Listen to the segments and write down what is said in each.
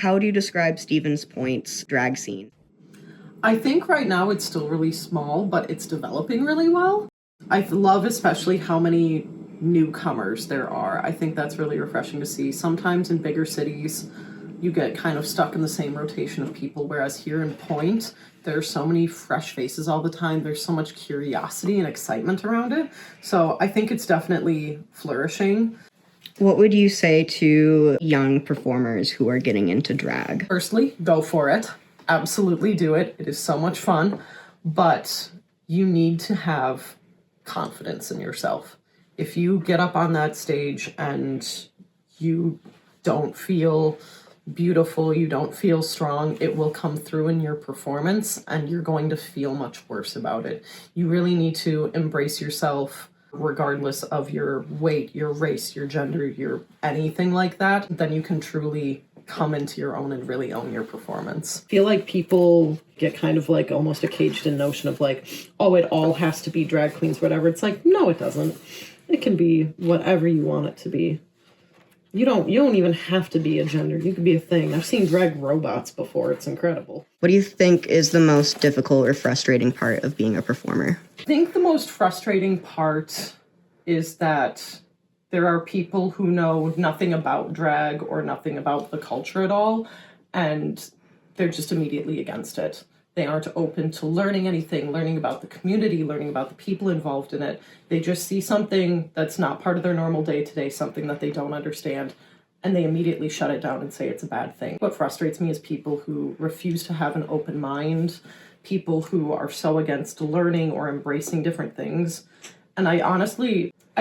How do you describe Stevens Point's drag scene? I think right now it's still really small, but it's developing really well. I love especially how many newcomers there are. I think that's really refreshing to see. Sometimes in bigger cities, you get kind of stuck in the same rotation of people, whereas here in Point, there's so many fresh faces all the time. There's so much curiosity and excitement around it. So I think it's definitely flourishing. What would you say to young performers who are getting into drag? Firstly, go for it. Absolutely do it. It is so much fun, but you need to have confidence in yourself. If you get up on that stage and you don't feel beautiful, you don't feel strong, it will come through in your performance and you're going to feel much worse about it. You really need to embrace yourself regardless of your weight, your race, your gender, your anything like that. Then you can truly come into your own and really own your performance. I feel like people get kind of like almost a caged in notion of like, oh, it all has to be drag queens, whatever. It's like, no, it doesn't. It can be whatever you want it to be. You don't even have to be a gender. You could be a thing. I've seen drag robots before. It's incredible. What do you think is the most difficult or frustrating part of being a performer? I think the most frustrating part is that there are people who know nothing about drag or nothing about the culture at all, and they're just immediately against it. They aren't open to learning anything, learning about the community, learning about the people involved in it. They just see something that's not part of their normal day-to-day, something that they don't understand, and they immediately shut it down and say it's a bad thing. What frustrates me is people who refuse to have an open mind, people who are so against learning or embracing different things. And I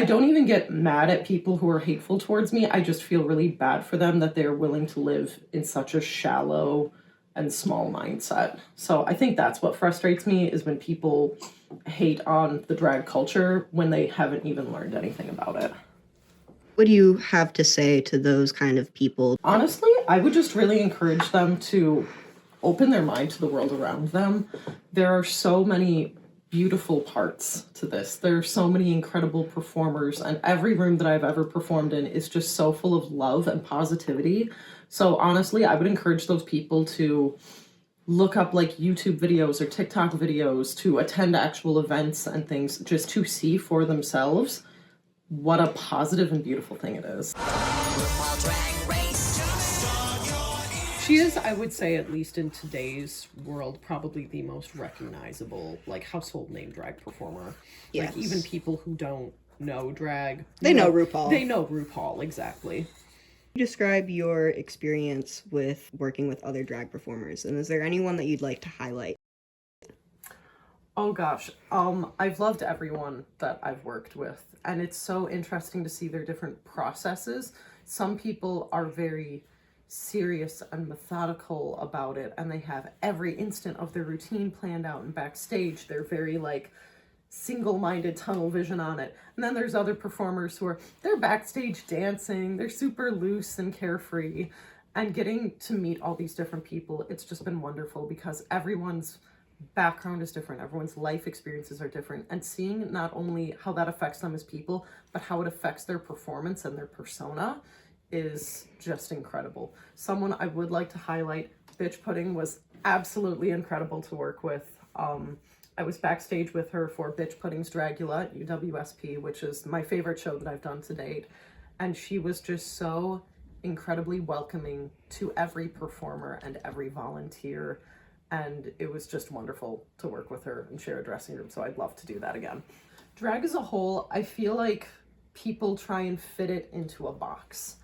don't even get mad at people who are hateful towards me. I just feel really bad for them that they're willing to live in such a shallow and small mindset. So I think that's what frustrates me, is when people hate on the drag culture when they haven't even learned anything about it. What do you have to say to those kind of people? Honestly, I would just really encourage them to open their mind to the world around them. There are so many beautiful parts to this. There are so many incredible performers, and every room that I've ever performed in is just so full of love and positivity. So honestly, I would encourage those people to look up like YouTube videos or TikTok videos, to attend actual events and things, just to see for themselves what a positive and beautiful thing it is. She is, I would say, at least in today's world, probably the most recognizable, like, household name drag performer. Yes. Like, even people who don't know drag. They know RuPaul. They know RuPaul, exactly. Describe your experience with working with other drag performers, and is there anyone that you'd like to highlight? Oh gosh, I've loved everyone that I've worked with, and it's so interesting to see their different processes. Some people are very serious and methodical about it, and they have every instant of their routine planned out, and backstage they're very like single-minded tunnel vision on it. And then there's other performers who they're backstage dancing, they're super loose and carefree. And getting to meet all these different people, it's just been wonderful, because everyone's background is different, everyone's life experiences are different, and seeing not only how that affects them as people, but how it affects their performance and their persona is just incredible. Someone I would like to highlight, Bitch Pudding was absolutely incredible to work with. I was backstage with her for Bitch Pudding's Dragula at UWSP, which is my favorite show that I've done to date, and she was just so incredibly welcoming to every performer and every volunteer, and it was just wonderful to work with her and share a dressing room, so I'd love to do that again. Drag as a whole, I feel like people try and fit it into a box.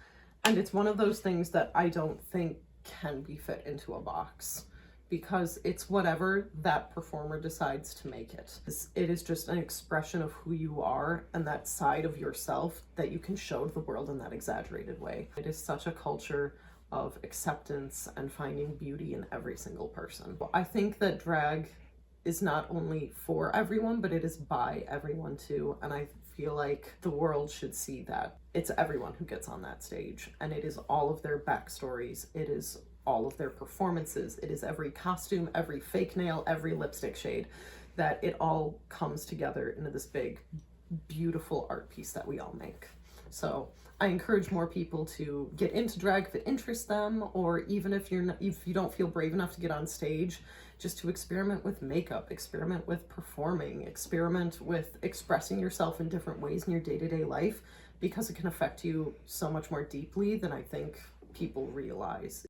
And it's one of those things that I don't think can be fit into a box, because it's whatever that performer decides to make it. It is just an expression of who you are and that side of yourself that you can show to the world in that exaggerated way. It is such a culture of acceptance and finding beauty in every single person. I think that drag is not only for everyone, but it is by everyone too. And I feel like the world should see that it's everyone who gets on that stage, and it is all of their backstories, it is all of their performances, it is every costume, every fake nail, every lipstick shade, that it all comes together into this big, beautiful art piece that we all make. So I encourage more people to get into drag if it interests them, or even if you're not, if you don't feel brave enough to get on stage, just to experiment with makeup, experiment with performing, experiment with expressing yourself in different ways in your day-to-day life, because it can affect you so much more deeply than I think people realize.